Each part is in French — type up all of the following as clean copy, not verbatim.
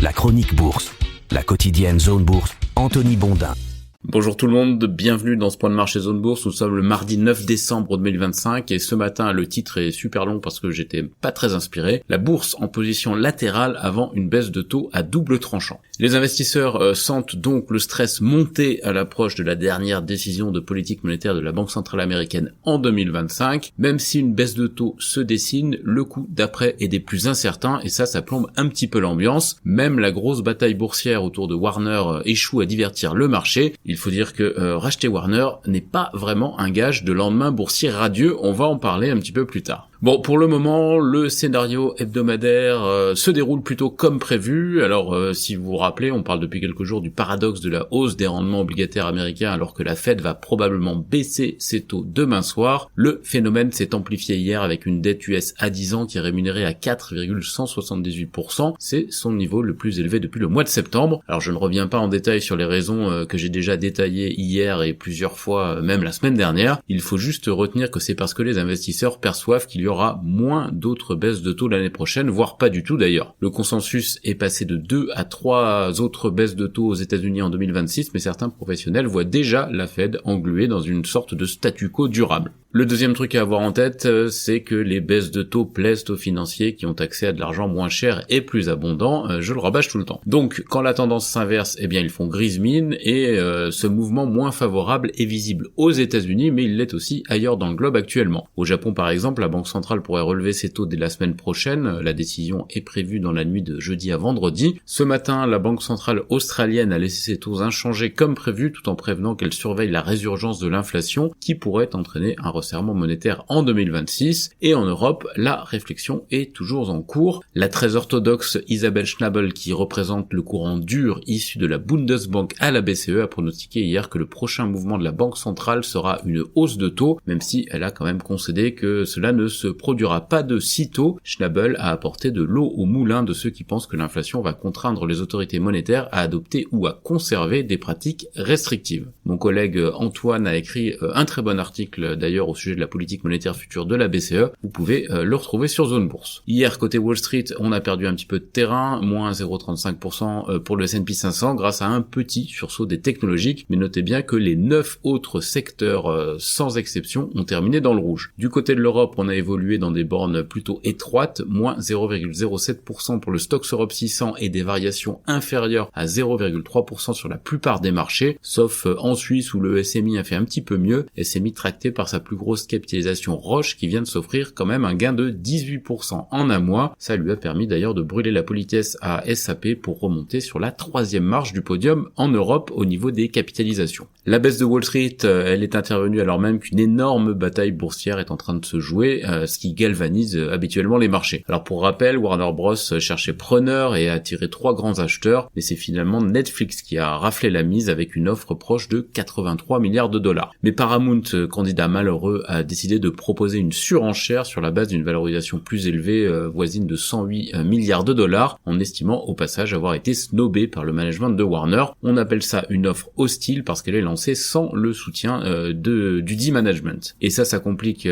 La chronique bourse, la quotidienne Zone Bourse, Anthony Bondin. Bonjour tout le monde, bienvenue dans ce point de marché Zone Bourse. Nous sommes le mardi 9 décembre 2025 et ce matin le titre est super long parce que j'étais pas très inspiré. La bourse en position latérale avant une baisse de taux à double tranchant. Les investisseurs sentent donc le stress monter à l'approche de la dernière décision de politique monétaire de la Banque centrale américaine en 2025. Même si une baisse de taux se dessine, le coup d'après est des plus incertains et ça plombe un petit peu l'ambiance. Même la grosse bataille boursière autour de Warner échoue à divertir le marché. Il faut dire que racheter Warner n'est pas vraiment un gage de lendemain boursier radieux, on va en parler un petit peu plus tard. Bon, pour le moment, le scénario hebdomadaire se déroule plutôt comme prévu. Alors, si vous vous rappelez, on parle depuis quelques jours du paradoxe de la hausse des rendements obligataires américains alors que la Fed va probablement baisser ses taux demain soir. Le phénomène s'est amplifié hier avec une dette US à 10 ans qui est rémunérée à 4,178%. C'est son niveau le plus élevé depuis le mois de septembre. Alors, je ne reviens pas en détail sur les raisons que j'ai déjà détaillées hier et plusieurs fois, même la semaine dernière. Il faut juste retenir que c'est parce que les investisseurs perçoivent qu'il y aura moins d'autres baisses de taux l'année prochaine, voire pas du tout d'ailleurs. Le consensus est passé de 2 à 3 autres baisses de taux aux États-Unis en 2026, mais certains professionnels voient déjà la Fed engluée dans une sorte de statu quo durable. Le deuxième truc à avoir en tête, c'est que les baisses de taux plaisent aux financiers qui ont accès à de l'argent moins cher et plus abondant, je le rabâche tout le temps. Donc, quand la tendance s'inverse, eh bien ils font grise mine et ce mouvement moins favorable est visible aux États-Unis, mais il l'est aussi ailleurs dans le globe actuellement. Au Japon par exemple, la Banque centrale pourrait relever ses taux dès la semaine prochaine, la décision est prévue dans la nuit de jeudi à vendredi. Ce matin, la Banque centrale australienne a laissé ses taux inchangés comme prévu, tout en prévenant qu'elle surveille la résurgence de l'inflation qui pourrait entraîner un resserrement monétaire en 2026, et en Europe, la réflexion est toujours en cours. La très orthodoxe Isabelle Schnabel, qui représente le courant dur issu de la Bundesbank à la BCE, a pronostiqué hier que le prochain mouvement de la Banque centrale sera une hausse de taux, même si elle a quand même concédé que cela ne se produira pas de sitôt. Schnabel a apporté de l'eau au moulin de ceux qui pensent que l'inflation va contraindre les autorités monétaires à adopter ou à conserver des pratiques restrictives. Mon collègue Antoine a écrit un très bon article d'ailleurs au sujet de la politique monétaire future de la BCE, vous pouvez le retrouver sur Zone Bourse. Hier, côté Wall Street, on a perdu un petit peu de terrain, moins 0,35% pour le S&P 500 grâce à un petit sursaut des technologiques, mais notez bien que les 9 autres secteurs sans exception ont terminé dans le rouge. Du côté de l'Europe, on a évolué dans des bornes plutôt étroites, moins 0,07% pour le Stoxx Europe 600 et des variations inférieures à 0,3% sur la plupart des marchés, sauf en Suisse où le SMI a fait un petit peu mieux, SMI tracté par sa plus grosse capitalisation Roche qui vient de s'offrir quand même un gain de 18% en un mois. Ça lui a permis d'ailleurs de brûler la politesse à SAP pour remonter sur la 3e marche du podium en Europe au niveau des capitalisations. La baisse de Wall Street, elle est intervenue alors même qu'une énorme bataille boursière est en train de se jouer, ce qui galvanise habituellement les marchés. Alors pour rappel, Warner Bros cherchait preneur et a attiré 3 grands acheteurs, mais c'est finalement Netflix qui a raflé la mise avec une offre proche de 83 milliards de dollars. Mais Paramount, candidat malheureux, a décidé de proposer une surenchère sur la base d'une valorisation plus élevée, voisine de 108 milliards de dollars, en estimant au passage avoir été snobé par le management de Warner. On appelle ça une offre hostile parce qu'elle est lancée sans le soutien du dit management. Et ça complique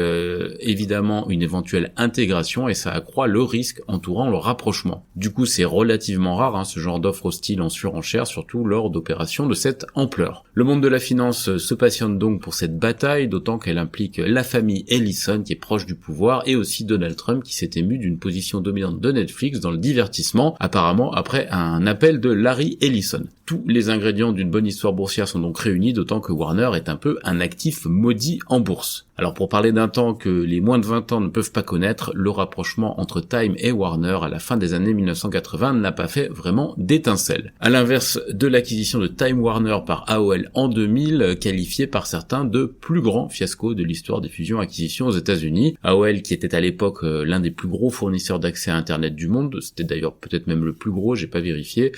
évidemment une éventuelle intégration et ça accroît le risque entourant le rapprochement. Du coup, c'est relativement rare ce genre d'offre hostile en surenchère, surtout lors d'opérations de cette ampleur. Le monde de la finance se passionne donc pour cette bataille, d'autant qu'elle implique la famille Ellison qui est proche du pouvoir et aussi Donald Trump qui s'est ému d'une position dominante de Netflix dans le divertissement, apparemment après un appel de Larry Ellison. Tous les ingrédients d'une bonne histoire boursière sont donc réunis, d'autant que Warner est un peu un actif maudit en bourse. Alors pour parler d'un temps que les moins de 20 ans ne peuvent pas connaître, le rapprochement entre Time et Warner à la fin des années 1980 n'a pas fait vraiment d'étincelle. À l'inverse de l'acquisition de Time Warner par AOL en 2000, qualifiée par certains de plus grand fiasco de l'histoire des fusions-acquisitions aux États-Unis. AOL qui était à l'époque l'un des plus gros fournisseurs d'accès à Internet du monde, c'était d'ailleurs peut-être même le plus gros, j'ai pas vérifié,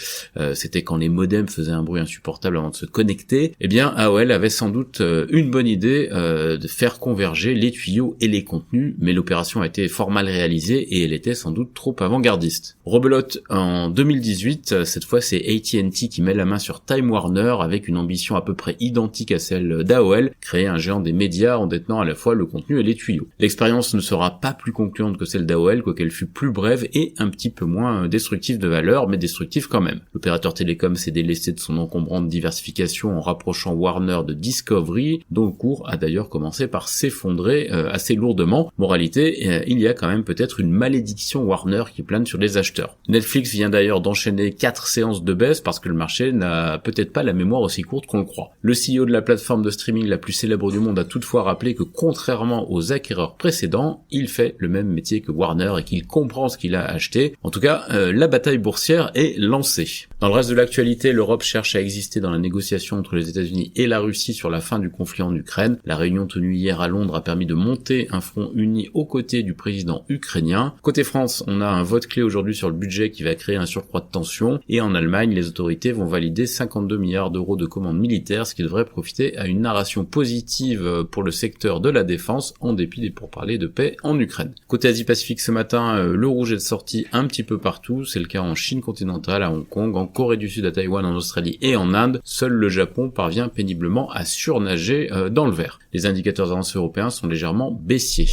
c'était quand les modems lui-même faisait un bruit insupportable avant de se connecter, eh bien AOL avait sans doute une bonne idée de faire converger les tuyaux et les contenus, mais l'opération a été fort mal réalisée et elle était sans doute trop avant-gardiste. Rebelote en 2018, cette fois c'est AT&T qui met la main sur Time Warner avec une ambition à peu près identique à celle d'AOL, créer un géant des médias en détenant à la fois le contenu et les tuyaux. L'expérience ne sera pas plus concluante que celle d'AOL, quoiqu'elle fut plus brève et un petit peu moins destructive de valeur, mais destructive quand même. L'opérateur télécom s'est délaissé de son encombrante diversification en rapprochant Warner de Discovery, dont le cours a d'ailleurs commencé par s'effondrer assez lourdement. Moralité, il y a quand même peut-être une malédiction Warner qui plane sur les acheteurs. Netflix vient d'ailleurs d'enchaîner 4 séances de baisse parce que le marché n'a peut-être pas la mémoire aussi courte qu'on le croit. Le CEO de la plateforme de streaming la plus célèbre du monde a toutefois rappelé que contrairement aux acquéreurs précédents, il fait le même métier que Warner et qu'il comprend ce qu'il a acheté. En tout cas, la bataille boursière est lancée. Dans le reste de l'actualité, l'Europe cherche à exister dans la négociation entre les États-Unis et la Russie sur la fin du conflit en Ukraine. La réunion tenue hier à Londres a permis de monter un front uni aux côtés du président ukrainien. Côté France, on a un vote clé aujourd'hui sur le budget qui va créer un surcroît de tension. Et en Allemagne, les autorités vont valider 52 milliards d'euros de commandes militaires, ce qui devrait profiter à une narration positive pour le secteur de la défense, en dépit des pourparlers de paix en Ukraine. Côté Asie-Pacifique ce matin, le rouge est sorti un petit peu partout. C'est le cas en Chine continentale, à Hong Kong, en Corée du Sud, à Taïwan, en Australie et en Inde. Seul le Japon parvient péniblement à surnager dans le vert. Les indicateurs avancés européens sont légèrement baissiers.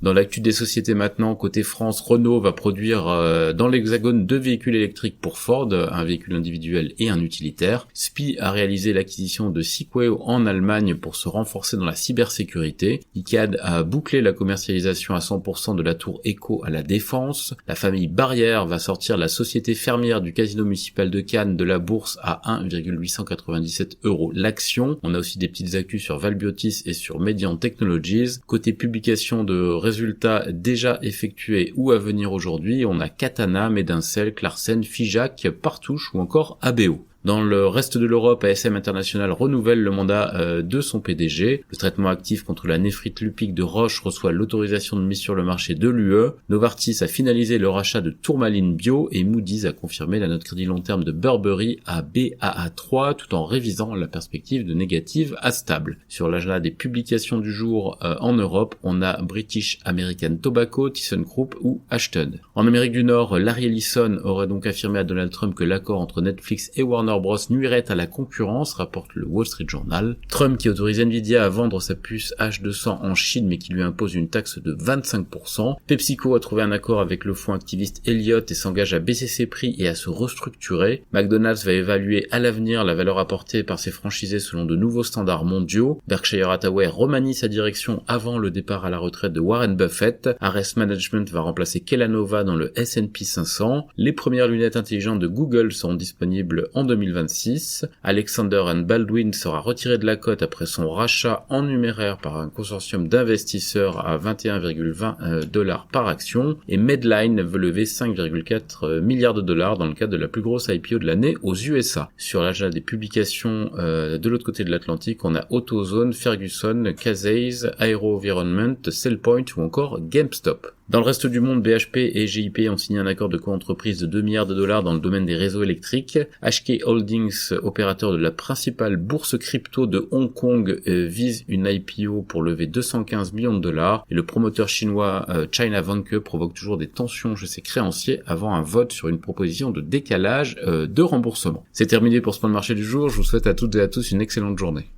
Dans l'actu des sociétés maintenant, côté France, Renault va produire dans l'Hexagone 2 véhicules électriques pour Ford, un véhicule individuel et un utilitaire. SPIE a réalisé l'acquisition de Sequeo en Allemagne pour se renforcer dans la cybersécurité. Icade a bouclé la commercialisation à 100% de la tour Eco à la Défense. La famille Barrière va sortir la société fermière du casino municipal de Cannes de la bourse à 1,897 € l'action. On a aussi des petites actus sur Valbiotis et sur Mediant Technologies. Côté publication de résultats déjà effectués ou à venir aujourd'hui, on a Katana, Medincel, Clarsen, Figeac, Partouche ou encore ABO. Dans le reste de l'Europe, ASM International renouvelle le mandat de son PDG. Le traitement actif contre la néphrite lupique de Roche reçoit l'autorisation de mise sur le marché de l'UE. Novartis a finalisé le rachat de Tourmaline Bio et Moody's a confirmé la note crédit long terme de Burberry à Baa3 tout en révisant la perspective de négative à stable. Sur l'agenda des publications du jour en Europe, on a British American Tobacco, ThyssenKrupp ou Ashton. En Amérique du Nord, Larry Ellison aurait donc affirmé à Donald Trump que l'accord entre Netflix et Warner Bros nuirait à la concurrence, rapporte le Wall Street Journal. Trump qui autorise Nvidia à vendre sa puce H200 en Chine mais qui lui impose une taxe de 25%. PepsiCo a trouvé un accord avec le fonds activiste Elliott et s'engage à baisser ses prix et à se restructurer. McDonald's va évaluer à l'avenir la valeur apportée par ses franchisés selon de nouveaux standards mondiaux. Berkshire Hathaway remanie sa direction avant le départ à la retraite de Warren Buffett. Ares Management va remplacer Kellanova dans le S&P 500. Les premières lunettes intelligentes de Google seront disponibles en 2026. Alexander & Baldwin sera retiré de la cote après son rachat en numéraire par un consortium d'investisseurs à 21,20 $ par action et Medline veut lever 5,4 milliards de dollars dans le cadre de la plus grosse IPO de l'année aux USA. Sur l'agenda des publications de l'autre côté de l'Atlantique, on a AutoZone, Ferguson, Casey's, AeroVironment, Cellpoint ou encore GameStop. Dans le reste du monde, BHP et GIP ont signé un accord de coentreprise de 2 milliards de dollars dans le domaine des réseaux électriques. HK Holdings, opérateur de la principale bourse crypto de Hong Kong, vise une IPO pour lever 215 millions de dollars. Et le promoteur chinois China Vanke provoque toujours des tensions chez ses créanciers avant un vote sur une proposition de décalage de remboursement. C'est terminé pour ce point de marché du jour. Je vous souhaite à toutes et à tous une excellente journée.